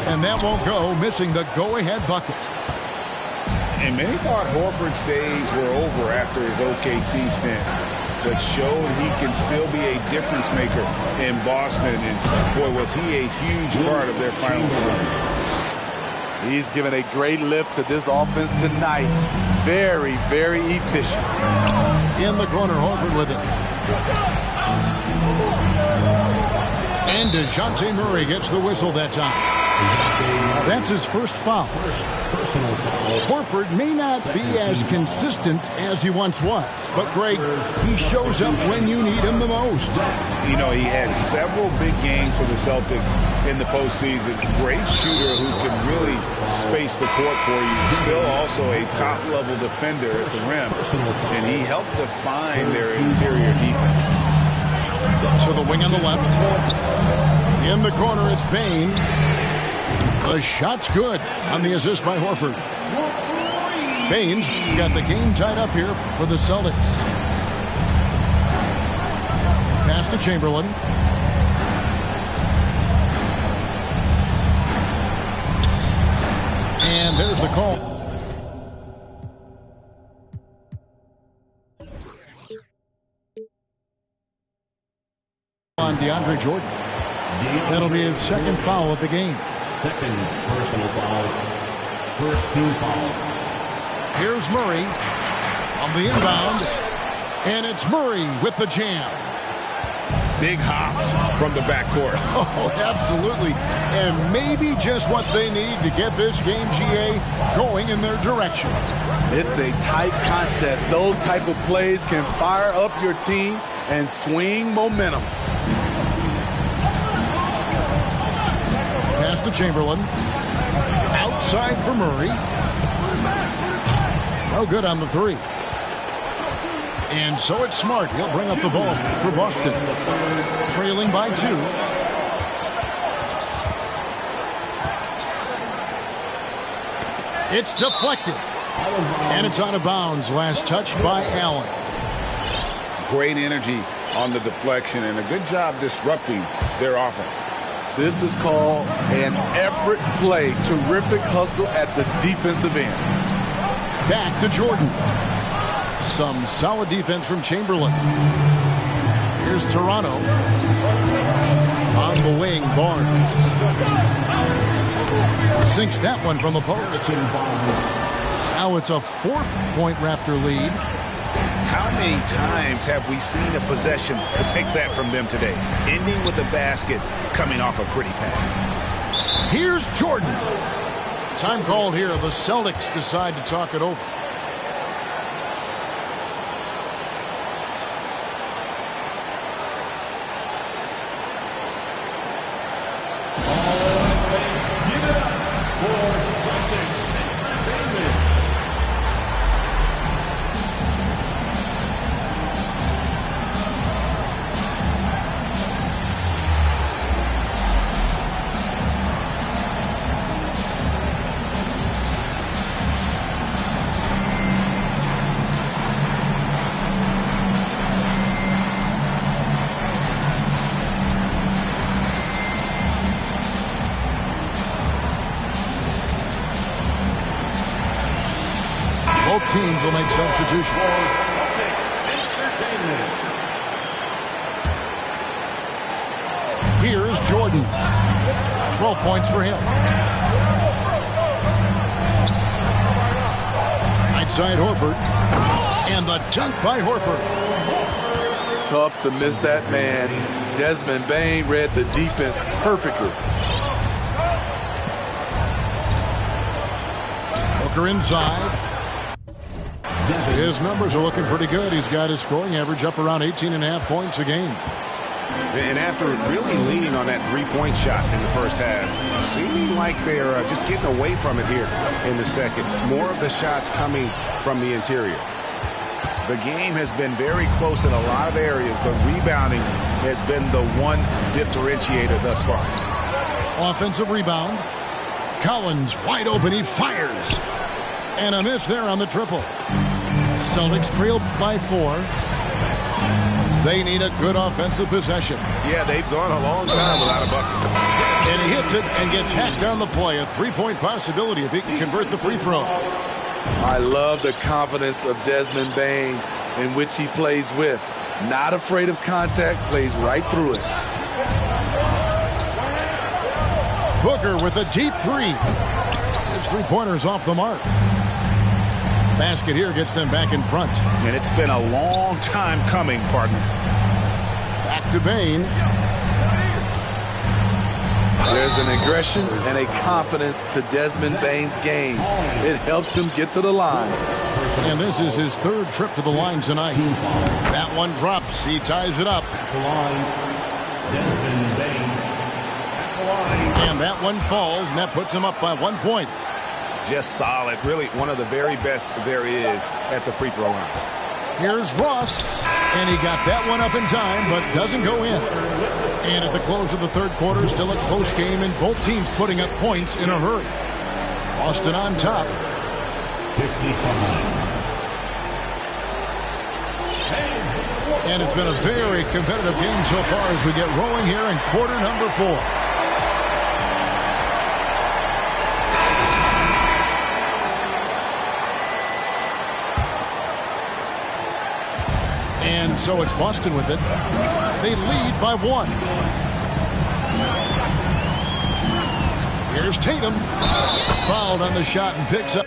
And that won't go, missing the go-ahead bucket. And many thought Horford's days were over after his OKC stint, but showed he can still be a difference maker in Boston. And boy, was he a huge part of their final run. He's given a great lift to this offense tonight. Very, very efficient. In the corner, Horford with it. And DeJounte Murray gets the whistle that time. That's his first foul. Horford may not be as consistent as he once was, but Greg, he shows up when you need him the most. You know, he had several big games for the Celtics in the postseason. Great shooter who can really space the court for you. Still also a top-level defender at the rim, and he helped define their interior defense. So the wing on the left. In the corner, it's Bane. The shot's good on the assist by Horford. Bane's got the game tied up here for the Celtics. Pass to Chamberlain. And there's the call. On DeAndre Jordan. That'll be his second foul of the game. Second personal foul. First team foul. Here's Murray on the inbound. And it's Murray with the jam. Big hops from the backcourt. Oh, absolutely. And maybe just what they need to get this game, GA, going in their direction. It's a tight contest. Those type of plays can fire up your team and swing momentum. Pass to Chamberlain. Outside for Murray. No good on the 3. And so it's Smart. He'll bring up the ball for Boston. Trailing by 2. It's deflected. And it's out of bounds. Last touch by Allen. Great energy on the deflection and a good job disrupting their offense. This is called an effort play. Terrific hustle at the defensive end. Back to Jordan. Some solid defense from Chamberlain. Here's Toronto. On the wing, Barnes. Sinks that one from the post. Now it's a 4-point Raptor lead. How many times have we seen a possession like that from them today? Ending with a basket, coming off a pretty pass. Here's Jordan. Time called here. The Celtics decide to talk it over. Both teams will make substitutions. Here's Jordan. 12 points for him. Right side Horford. And the dunk by Horford. Tough to miss that man. Desmond Bane read the defense perfectly. Booker inside. His numbers are looking pretty good. He's got his scoring average up around 18.5 points a game. And after really leaning on that three-point shot in the first half, seeming like they're just getting away from it here in the second. More of the shots coming from the interior. The game has been very close in a lot of areas, but rebounding has been the one differentiator thus far. Offensive rebound. Collins wide open. He fires. And a miss there on the triple. Celtics trailed by 4. They need a good offensive possession. Yeah, they've gone a long time without a bucket. And he hits it and gets hacked on the play. A 3-point possibility if he can convert the free throw. I love the confidence of Desmond Bane in which he plays with. Not afraid of contact, plays right through it. Booker with a deep 3. His three-pointer's off the mark. Basket here gets them back in front. And it's been a long time coming, partner. Back to Bane. There's an aggression and a confidence to Desmond Bane's game. It helps him get to the line. And this is his 3rd trip to the line tonight. That one drops. He ties it up. And that one falls, and that puts him up by 1 point. Just solid. Really one of the very best there is at the free throw line. Here's Ross. And he got that one up in time, but doesn't go in. And at the close of the 3rd quarter, still a close game, and both teams putting up points in a hurry. Boston on top. 55. And it's been a very competitive game so far as we get rolling here in quarter number 4. And so it's Boston with it. They lead by 1. Here's Tatum. Fouled on the shot and picks up.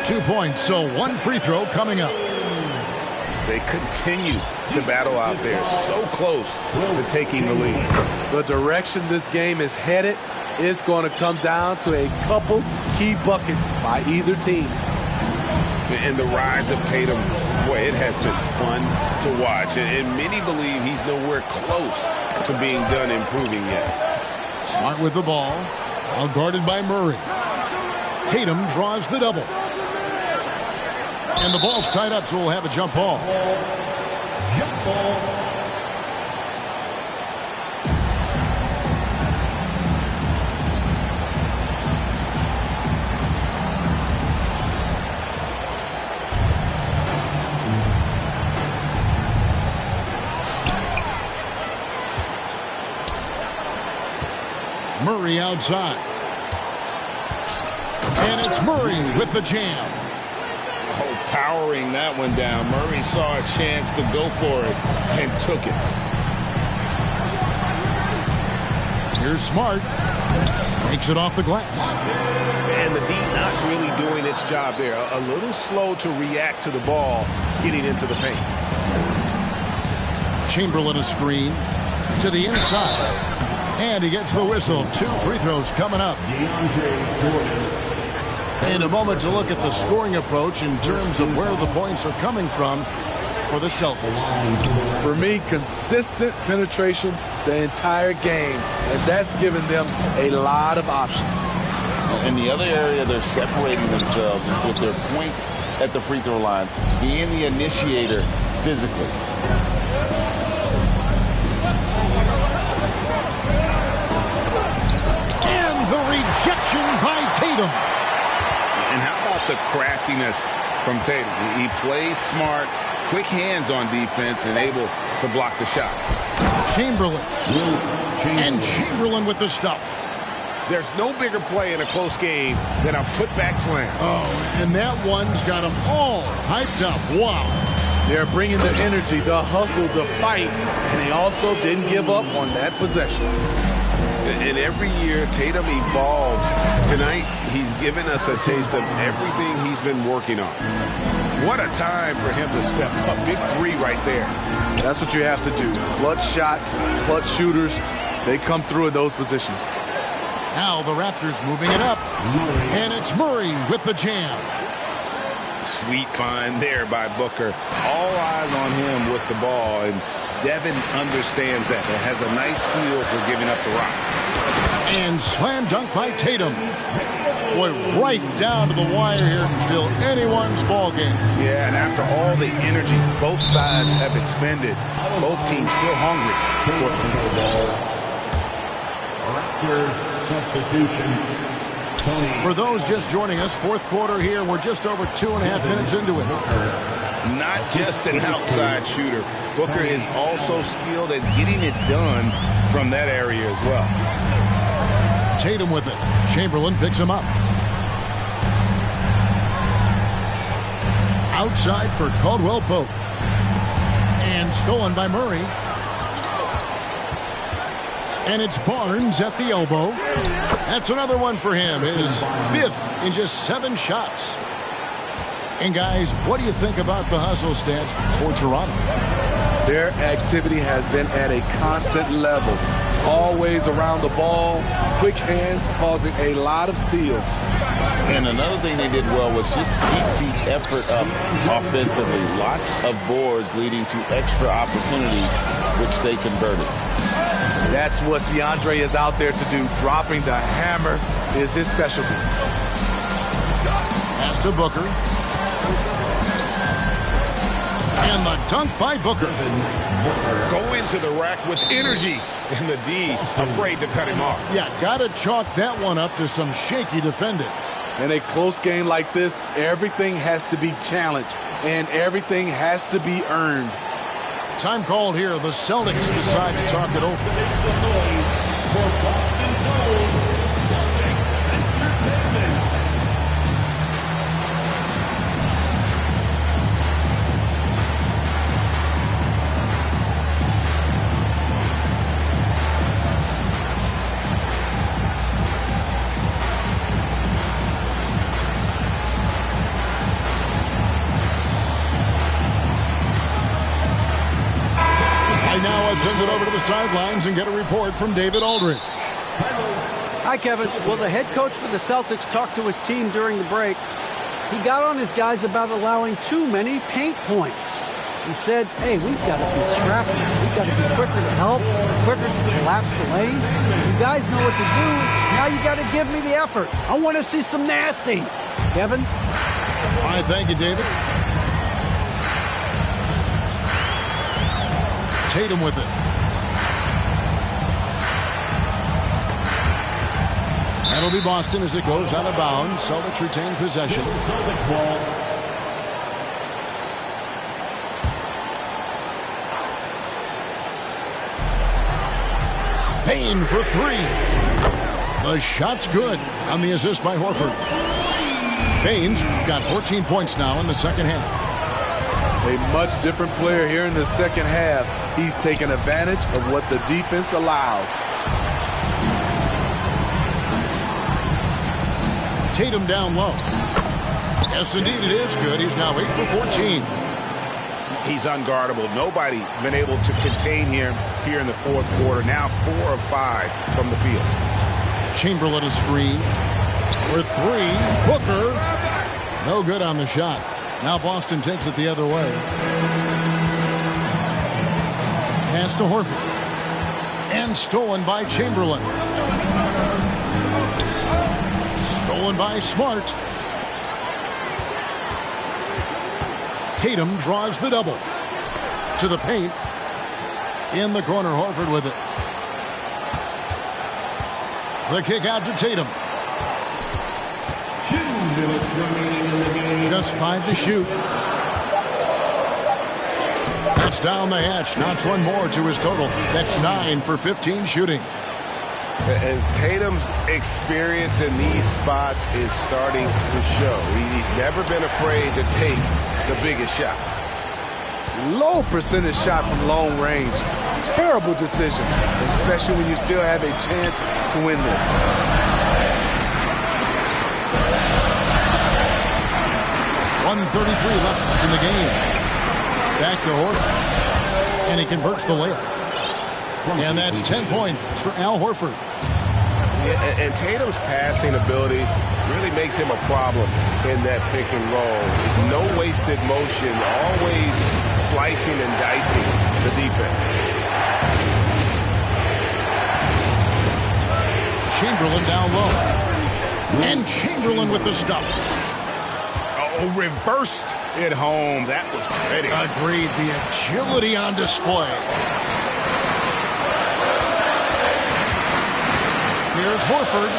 2 points, so 1 free throw coming up. They continue to battle out there, so close to taking the lead. The direction this game is headed is going to come down to a couple key buckets by either team. And the rise of Tatum, boy, it has been fun to watch. And many believe he's nowhere close to being done improving yet. Smart with the ball. Now guarded by Murray. Tatum draws the double. And the ball's tied up, so we'll have a jump ball. Jump ball. Murray outside. And it's Murray with the jam. Oh, powering that one down. Murray saw a chance to go for it and took it. Here's Smart. Takes it off the glass. And the D not really doing its job there. A little slow to react to the ball getting into the paint. Chamberlain a screen to the inside. And he gets the whistle. 2 free throws coming up. And a moment to look at the scoring approach in terms of where the points are coming from for the Celtics. For me, consistent penetration the entire game, and that's given them a lot of options. And the other area they're separating themselves is with their points at the free throw line, being the initiator physically. And the rejection by Tatum. And how about the craftiness from Tatum? He plays smart, quick hands on defense, and able to block the shot. Chamberlain. And Chamberlain with the stuff. There's no bigger play in a close game than a putback slam. Oh, and that one's got them all hyped up. Wow. They're bringing the energy, the hustle, the fight, and they also didn't give up on that possession. And every year, Tatum evolves. Tonight, he's given us a taste of everything he's been working on. What a time for him to step up. Big 3 right there. That's what you have to do. Clutch shots, clutch shooters, they come through in those positions. Now the Raptors moving it up. And it's Murray with the jam. Sweet find there by Booker. All eyes on him with the ball, and Devin understands that. It has a nice feel for giving up the rock. And slam dunk by Tatum. Boy, right down to the wire here, and still anyone's ball game. Yeah, and after all the energy both sides have expended, both teams still hungry. Raptors substitution. For those just joining us, 4th quarter here. We're just over 2.5 minutes into it. Not just an outside shooter. Booker is also skilled at getting it done from that area as well. Tatum with it. Chamberlain picks him up. Outside for Caldwell Pope. And stolen by Murray. And it's Barnes at the elbow. That's another one for him. His 5th in just 7 shots. And guys, what do you think about the hustle stats for Toronto? Their activity has been at a constant level. Always around the ball, quick hands causing a lot of steals. And another thing they did well was just keep the effort up offensively. Lots of boards leading to extra opportunities, which they converted. That's what DeAndre is out there to do. Dropping the hammer is his specialty. Pass to Booker. And the dunk by Booker. Go into the rack with energy. And the D afraid to cut him off. Yeah, got to chalk that one up to some shaky defending. In a close game like this, everything has to be challenged. And everything has to be earned. Time called here. The Celtics decide to talk it over. Let's send it over to the sidelines and get a report from David Aldridge. Hi, Kevin. Well, the head coach for the Celtics talked to his team during the break. He got on his guys about allowing too many paint points. He said, hey, we've got to be scrappy. We've got to be quicker to help, quicker to collapse the lane. You guys know what to do. Now you got to give me the effort. I want to see some nasty. Kevin? All right, thank you, David. Tatum with it. That'll be Boston as it goes out of bounds. Celtics retain possession. Payne for three. The shot's good on the assist by Horford. Payne's got 14 points now in the second half. A much different player here in the second half. He's taken advantage of what the defense allows. Tatum down low. Yes, indeed, it is good. He's now 8 for 14. He's unguardable. Nobody been able to contain him here in the fourth quarter. Now 4 of 5 from the field. Chamberlain a screen. For three. Booker. No good on the shot. Now Boston takes it the other way. Pass to Horford. And stolen by Chamberlain. Stolen by Smart. Tatum draws the double. To the paint. In the corner, Horford with it. The kick out to Tatum. 2 minutes remaining in the game. Just 5 to shoot. That's down the hatch. Knocks one more to his total. That's 9 for 15 shooting. And Tatum's experience in these spots is starting to show. He's never been afraid to take the biggest shots. Low percentage shot from long range. Terrible decision, especially when you still have a chance to win this. .133 left in the game. Back to Horford. And he converts the layup. And that's 10 points for Al Horford. Yeah, and Tatum's passing ability really makes him a problem in that pick and roll. No wasted motion, always slicing and dicing the defense. Chamberlain down low. And Chamberlain with the stuff. Oh, reversed it home. That was pretty. Agreed. The agility on display. Here's Horford.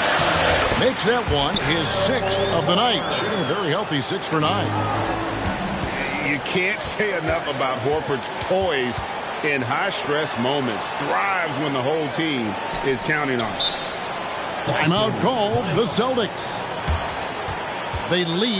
Makes that one his 6th of the night. Shooting a very healthy 6 for 9. You can't say enough about Horford's poise in high-stress moments. Thrives when the whole team is counting on it. Timeout called the Celtics. They lead.